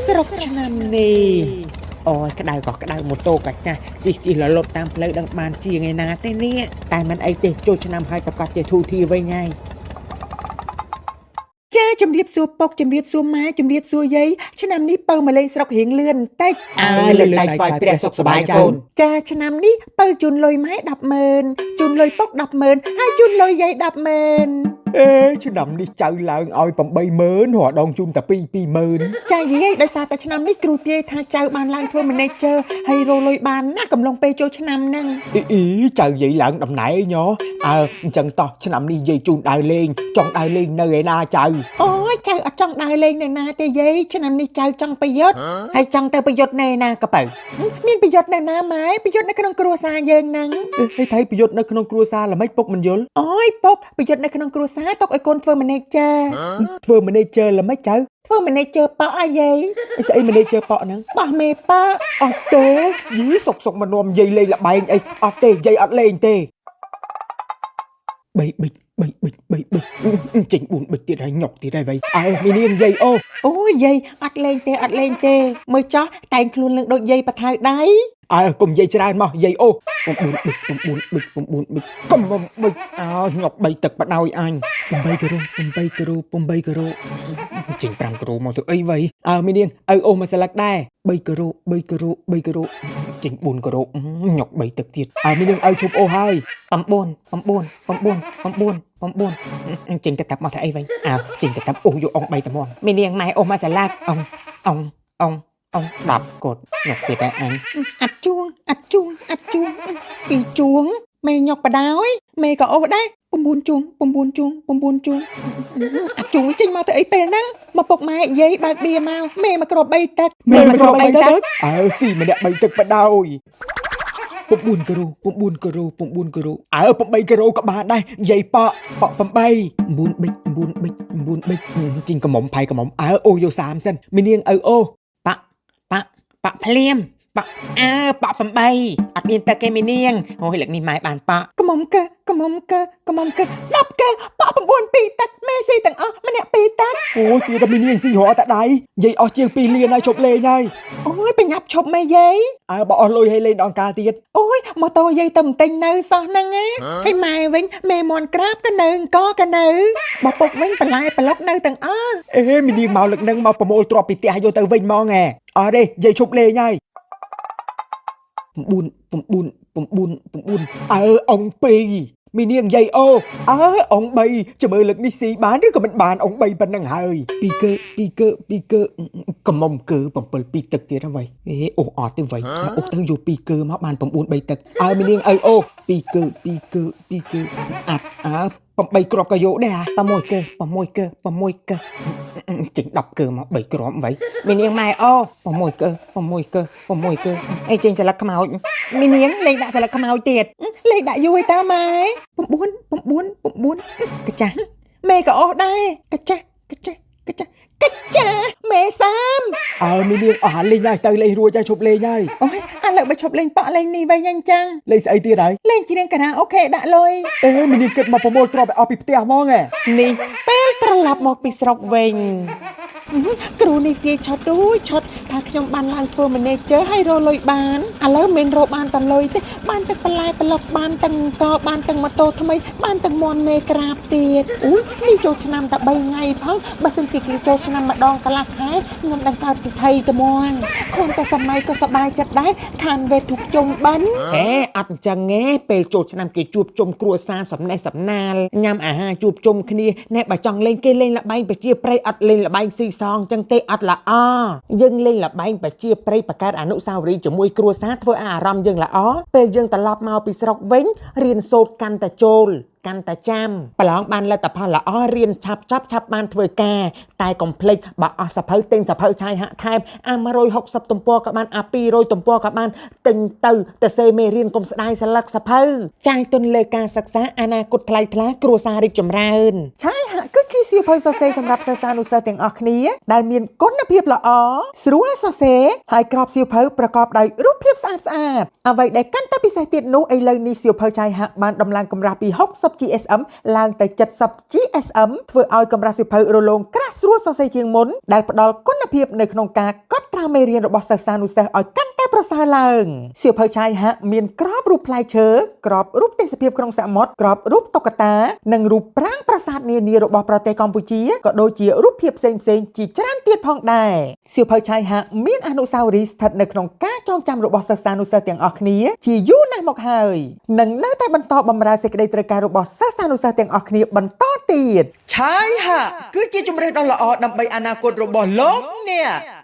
ស្រុកឆ្នាំនេះអូយក្តៅក៏ក្តៅម៉ូតូក៏ចាស់ជិះជិះរលត់តាមផ្លូវដឹងបានជាថ្ងៃណាទេនេះតែមិនអីទេចូលឆ្នាំហើយប្រកាសជាធូធីវិញហើយចាជំរាបសួរពុកជំរាបសួរម៉ែជំរាបសួរយាយឆ្នាំនេះពៅមកលេងស្រុករៀងលឿនបន្តិចលើកដៃថ្វាយព្រះសុខសប្បាយកូនចាឆ្នាំនេះពៅជូនលុយម៉ែ100000ជូនលុយពុក100000ហើយជូនលុយយាយ100000ឆ្នាំនេះចៅឡើងឲ្យ80000រដងជូនតែ20000ចាយាយដោយសារតែឆ្នាំនេះគ្រូទាយថាចៅបានឡើងធ្វើ manager ហើយរកលុយបានណាកំឡុងពេលចូលឆ្នាំហ្នឹងអ៊ីចៅយាយឡើងតំណែងអញ្ចឹងតោះឆ្នាំនេះយាយជូនដើរលេងចង់ដើរលេងនៅឯណាចៅអូយចៅអត់ចង់ដើរលេងនៅណាទេយាយឆ្នាំនេះចៅចង់ប្រយុទ្ធហើយចង់ទៅប្រយុទ្ធនៅណាក៏បើមានប្រយុទ្ធនៅណាម៉ែប្រយុទ្ធនៅក្នុងគ្រួសារយើងហ្នឹងហេថៃប្រយុទ្ធនៅក្នុងគ្រួសារល្មិចពុកមិនយល់អូយពុកប្រយុទ្ធនៅក្នុងគ្រួសារទុកឲ្យកូនធ្វើ manager ធ្វើ manager ល្មិចចៅធ្វើ manager ប៉ាអាយាយស្អី manager ប៉ហ្នឹងបោះមេប៉ាអត់ទេយីសុកមកនាំយាយលេងលបែងអីអត់ទេយាយអត់លេងទេ3ប៊ិចចេញ4ប៊ិចទៀតហើយញុកទៀតហើយវៃមីនាងយាយអូយាយអត់លេងទេមើលចោះតែងខ្លួននឹងដូចយាយបថៅដៃកុំយាយច្រើនមកយាយ9ប៊ិចកុំមកប៊ិចញុក3ទឹកបដ ாய் អញ8គីឡូចេញ5គីឡូមកទៅអីវៃមីនាងអូមកស្លឹកដែរ3គីឡូចេញ4គីឡូញុក3ទឹកទៀតមីនាងឈប់ហើយ9ចេញទៅតាប់មកទៅអីវិញចេញទៅតាប់យកអង3ត្មងមីនាងម៉ែអូមកស្លាក់អង10កូនញុកទៀតតែអញអាត់ជួងពីជួងមេញុកបដោយមេក៏អូសដែរ9ជួងអាជួងចេញមកទៅអីពេលហ្នឹងមកពុកម៉ែយាយបើកបៀមកមេមកគ្រប3ទឹកស៊ីម្នាក់3ទឹកបដោយ9គីឡូ8គីឡូក៏បានដែរយាយប៉8 9ប៊ិចជីងកំមុំផៃកំមុំអូយក30សិនមីនាងអូប៉ភ្លាមប៉8អត់មានទឹកគេមីនាងអូយលឹកនេះម៉ែបានប៉កមុំកើ10កើប៉9 2ទឹកមេស៊ីទាំងអស់ម្នាក់2ទឹកអូយទៀតមីនាងស៊ីរត់តែដៃយាយអស់ជាង2លានហើយជប់លេងហើយអូយបញ្ញាប់ឈប់មេយាយបើអស់លុយឲ្យលេងដងកាលទៀតអូយម៉ូតូយាយទៅមិនទិញនៅសោះហ្នឹងហើយម៉ែវិញមេមន់ក្រាបក៏នៅអង្គក៏នៅបើពុកវិញបន្លែប្លុកនៅទាំងអស់មីនាងមកលឹកនឹងមកប្រមូលទ្រព្យពីផ្ទះយកទៅវិញហ្មងអត់ទេយាយឈប់លេងហើយ9អង2មីនាងយាយអង3ចាំមើលលឹកនេះស៊ីបានឬក៏មិនបានអង3ប៉ុណ្ណឹងហើយ2កើកំមុំកើ7 2ទឹកទៀតហើយអូអត់ទេវៃអូទៅយក2កើមកបាន9 3ទឹកមីនាង2កើ8គ្រាប់ក៏យកដែរ6កើចេញ10កើមក3គ្រាប់វៃមីនាងម៉ែ6កើអីចេញស្លឹកខ្មោចមីនាងលេងដាក់ស្លឹកខ្មោចទៀតលេងដាក់យូរហើយតើម៉ែ9កចាស់មេក៏អស់ដែរកចាស់មេ30មីនាងអស់លេងហើយទៅលេងរួចហើយឈប់លេងហើយអូយឥឡូវបើឈប់លេងប៉ក់លេងនេះវិញអញ្ចឹងលេងស្អីទៀតហើយលេងច្រៀងខារ៉ាអូខេដាក់លុយមីនាងគិតមកប្រមូលទ្រព្យឲ្យអស់ពីផ្ទះហ្មងនេះពេលត្រឡប់មកពីស្រុកវិញគ្រូនេះគេឆត់ថាខ្ញុំបានឡើងធ្វើ manager ហើយរកលុយបានឥឡូវមិនរកបានតែលុយទេបានតែបន្លែប្លុកបានទាំងកបានទាំងម៉ូតូថ្មីបានទាំងមន់មេក្រាបទៀតនេះចូលឆ្នាំតែ3ថ្ងៃផងបើសិនជាគេចូលឆ្នាំម្ដងកន្លះខែខ្ញុំដឹងកើតសិទ្ធិត្មងខ្លួនតែសម័យក៏សប្បាយចិត្តដែរខានវេទុកជុំបិណ្ឌអត់អញ្ចឹងទេពេលចូលឆ្នាំគេជួបជុំគ្រួសារសំណេះសំណាលញ៉ាំអាហារជួបជុំគ្នាណែបើចង់លេងគេលេងល្បែងប្រជាប្រិយអត់លេងល្បែងស៊ីសងចឹងទេអត់ល្អយើងលេងល្បែងប្រជាប្រិយបង្កើតអនុស្សាវរីយ៍ជាមួយគ្រួសារធ្វើឲ្យអារម្មណ៍យើងល្អពេលយើងត្រឡប់មកពីស្រុកវិញរៀនសូត្រកាន់តែចូលកាន់តែចាំប្រឡងបានលទ្ធផលល្អរៀនឆាប់បានធ្វើការតែកុំភ្លេចបើអស់សភៅទិញសភៅឆាយហាក់ថែម160ទំព័រក៏បាន200ទំព័រក៏បានទិញទៅសេមេរៀនកុំស្ដាយស្លឹកសភៅចាយទុនលើការសិក្សាអនាគតថ្លៃថ្លាគ្រួសាររីកចម្រើនឆាយហាក់គឺជាសៀវភៅសរសេរសម្រាប់សិស្សានុសិស្សទាំងអស់គ្នាដែលមានគុណភាពល្អស្រួលសរសេរហើយក្របសៀវភៅប្រកបដោយរូបភាពស្អាតអ្វីដែលកាន់តែពិសេសទៀតនោះឥឡូវនេះសៀវភៅឆាយហាក់បានដំឡើងកម្រាស់ពី60 GSM ឡើងទៅ70 GSM ធ្វើឲ្យកម្រាស់សៀវភៅរលោងក្រាស់ស្រួលសរសេរជាងមុនដែលផ្ដល់គុណភាពនៅក្នុងការកត់ត្រាមេរៀនរបស់សិស្សានុសិស្សឲ្យកាន់តែប្រសើរឡើងសៀវភៅឆាយហាក់មានក្របរូបផ្លែឈើក្របរូបទេសភាពក្នុងសមុទ្រក្របរូបតុក្កតានិងរូបប្រាង្គប្រាសាទនានារបស់ប្រទេសកម្ពុជាក៏ដូចជារូបភាពផ្សេងៗជាច្រើនទៀតផងដែរសៀវភៅឆាយហាក់មានអនុស្សាវរីយ៍ស្ថិតនៅក្នុងការចងចាំរបស់សិស្សានុសិស្សទាំងអស់គ្នាជាយូរណាស់មកហើយនិងនៅតែបន្តបម្រើសេចក្តីត្រូវការរបស់សិស្សានុសិស្សទាំងអស់គ្នាបន្តទៀត ឆាយហាក់គឺជាជំរើសដ៏ល្អដើម្បីអនាគតរបស់លោកអ្នក